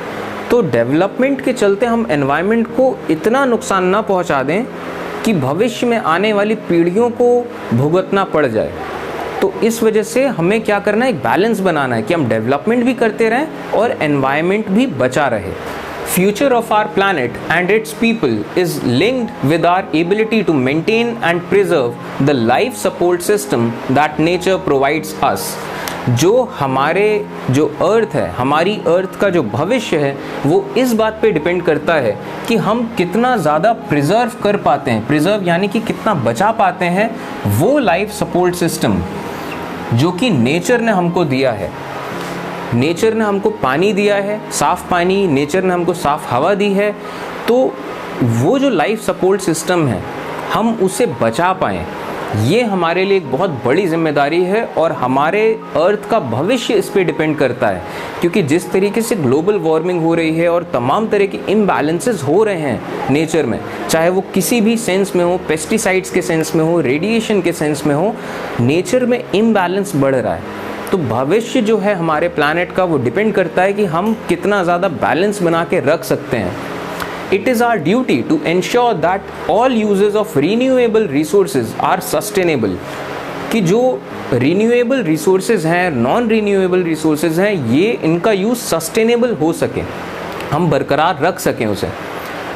तो डेवलपमेंट के चलते हम एनवायरनमेंट को इतना नुकसान ना पहुंचा दें कि भविष्य में आने वाली पीढ़ियों को भुगतना पड़ जाए। तो इस वजह से हमें क्या करना है? एक बैलेंस बनाना है कि हम डेवलपमेंट भी करते रहें और एनवायरनमेंट भी बचा रहे। Future of our planet and its people is linked with our ability to maintain and preserve the life support system that nature provides us. जो अर्थ है, हमारी अर्थ का जो भविष्य है वो इस बात पे डिपेंड करता है कि हम कितना ज़्यादा प्रिजर्व कर पाते हैं। प्रिजर्व यानी कि कितना बचा पाते हैं वो लाइफ सपोर्ट सिस्टम जो कि नेचर ने हमको दिया है। नेचर ने हमको पानी दिया है, साफ़ पानी, नेचर ने हमको साफ़ हवा दी है। तो वो जो लाइफ सपोर्ट सिस्टम है हम उसे बचा पाएँ, ये हमारे लिए एक बहुत बड़ी जिम्मेदारी है और हमारे अर्थ का भविष्य इस पे डिपेंड करता है। क्योंकि जिस तरीके से ग्लोबल वार्मिंग हो रही है और तमाम तरह के इम्बैलेंसेस हो रहे हैं नेचर में, चाहे वो किसी भी सेंस में हो, पेस्टिसाइड्स के सेंस में हो, रेडिएशन के सेंस में हो, नेचर में इम्बैलेंस बढ़ रहा है। तो भविष्य जो है हमारे प्लैनेट का वो डिपेंड करता है कि हम कितना ज़्यादा बैलेंस बना के रख सकते हैं। It is our duty to ensure that all uses of renewable resources are sustainable, कि जो रिन्यूएबल रिसोर्सेज हैं, नॉन रिन्यूएबल रिसोर्सेज हैं, ये इनका यूज़ सस्टेनेबल हो सके, हम बरकरार रख सकें उसे।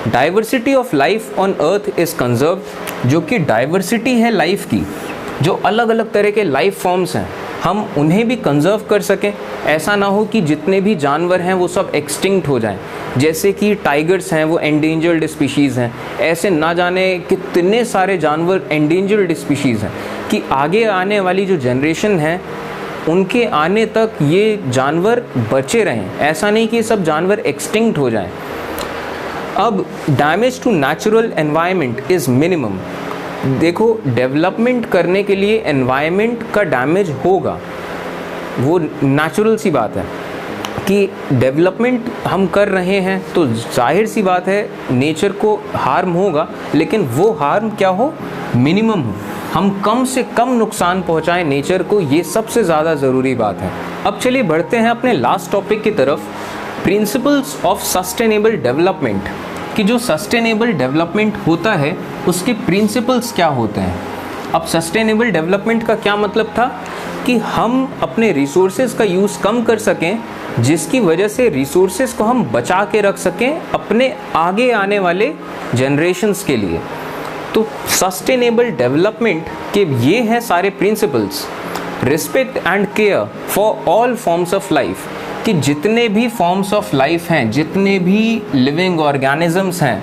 Diversity of life on earth is conserve, जो कि डाइवर्सिटी है लाइफ की, जो अलग अलग तरह के लाइफ फॉर्म्स हैं, हम उन्हें भी कंजर्व कर सकें। ऐसा ना हो कि जितने भी जानवर हैं वो सब एक्सटिंक्ट हो जाएं, जैसे कि टाइगर्स हैं वो एंडेंजर्ड स्पीशीज़ हैं, ऐसे ना जाने कितने सारे जानवर एंडेंजर्ड स्पीशीज़ हैं कि आगे आने वाली जो जनरेशन है उनके आने तक ये जानवर बचे रहें, ऐसा नहीं कि सब जानवर एक्सटिंक्ट हो जाएं। अब damage to natural environment is minimum. देखो, डेवलपमेंट करने के लिए एनवायरनमेंट का डैमेज होगा, वो नेचुरल सी बात है कि डेवलपमेंट हम कर रहे हैं तो जाहिर सी बात है नेचर को हार्म होगा, लेकिन वो हार्म क्या हो, मिनिमम हो, हम कम से कम नुकसान पहुंचाएं नेचर को, ये सबसे ज़्यादा ज़रूरी बात है। अब चलिए बढ़ते हैं अपने लास्ट टॉपिक की तरफ, प्रिंसिपल्स ऑफ सस्टेनेबल डेवलपमेंट, कि जो सस्टेनेबल डेवलपमेंट होता है उसके प्रिंसिपल्स क्या होते हैं। अब सस्टेनेबल डेवलपमेंट का क्या मतलब था कि हम अपने रिसोर्सेज का यूज़ कम कर सकें, जिसकी वजह से रिसोर्सेज को हम बचा के रख सकें अपने आगे आने वाले जनरेशन्स के लिए। तो सस्टेनेबल डेवलपमेंट के ये हैं सारे principles. Respect and care for all forms of life, कि जितने भी फॉर्म्स ऑफ लाइफ हैं, जितने भी लिविंग ऑर्गेनिजम्स हैं,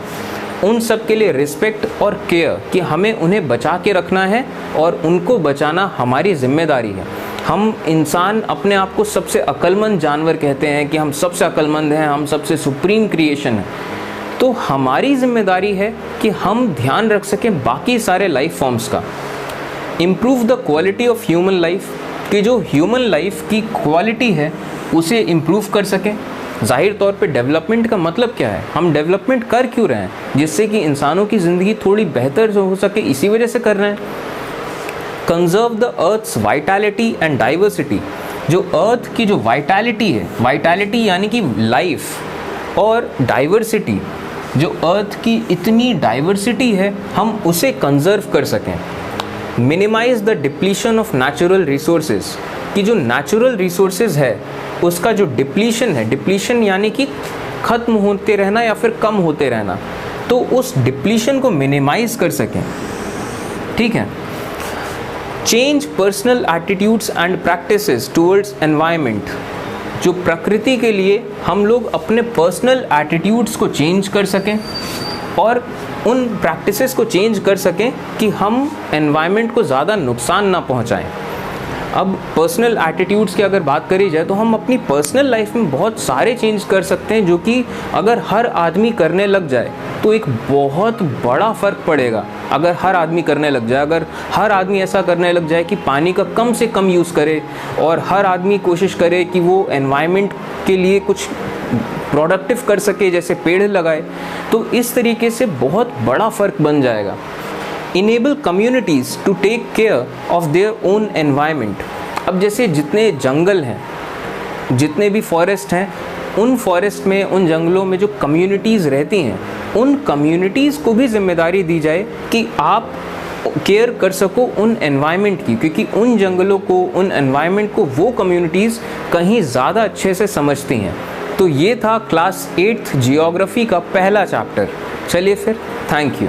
उन सब के लिए रिस्पेक्ट और केयर, कि हमें उन्हें बचा के रखना है और उनको बचाना हमारी जिम्मेदारी है। हम इंसान अपने आप को सबसे अक्लमंद जानवर कहते हैं कि हम सबसे अक्लमंद हैं, हम सबसे सुप्रीम क्रिएशन है, तो हमारी जिम्मेदारी है कि हम ध्यान रख सकें बाकी सारे लाइफ फॉर्म्स का। Improve the quality of human life, कि जो ह्यूमन लाइफ की क्वालिटी है उसे इम्प्रूव कर सकें। जाहिर तौर पे डेवलपमेंट का मतलब क्या है, हम डेवलपमेंट कर क्यों रहे हैं, जिससे कि इंसानों की ज़िंदगी थोड़ी बेहतर हो सके, इसी वजह से कर रहे हैं। Conserve the earth's vitality and diversity, जो अर्थ की जो वाइटैलिटी है, वाइटैलिटी यानी कि लाइफ, और डाइवर्सिटी, जो अर्थ की इतनी डाइवर्सिटी है, हम उसे कंजर्व कर सकें। Minimise the depletion of natural resources, कि जो नेचुरल रिसोर्सेज है उसका जो डिप्लीशन है, डिप्लीशन यानी कि ख़त्म होते रहना या फिर कम होते रहना, तो उस डिप्लीशन को मिनिमाइज कर सकें। ठीक है। Change personal attitudes and practices towards environment, जो प्रकृति के लिए हम लोग अपने पर्सनल एटीट्यूड्स को चेंज कर सकें और उन प्रैक्टिसेस को चेंज कर सकें कि हम एनवायरनमेंट को ज़्यादा नुकसान ना पहुंचाएं। अब पर्सनल एटीट्यूड्स की अगर बात करी जाए तो हम अपनी पर्सनल लाइफ में बहुत सारे चेंज कर सकते हैं, जो कि अगर हर आदमी करने लग जाए तो एक बहुत बड़ा फ़र्क पड़ेगा। अगर हर आदमी करने लग जाए, अगर हर आदमी ऐसा करने लग जाए कि पानी का कम से कम यूज़ करे और हर आदमी कोशिश करे कि वो एनवायरनमेंट के लिए कुछ प्रोडक्टिव कर सके, जैसे पेड़ लगाए, तो इस तरीके से बहुत बड़ा फ़र्क बन जाएगा। Enable communities to take care of their own environment, अब जैसे जितने जंगल हैं, जितने भी फॉरेस्ट हैं, उन फॉरेस्ट में, उन जंगलों में जो कम्युनिटीज़ रहती हैं, उन कम्युनिटीज़ को भी जिम्मेदारी दी जाए कि आप केयर कर सको उन एनवायरनमेंट की, क्योंकि उन जंगलों को, उन एनवायरनमेंट को वो कम्युनिटीज़ कहीं ज़्यादा अच्छे से समझती हैं। तो ये था क्लास 8th जियोग्राफी का पहला चैप्टर। चलिए फिर, थैंक यू।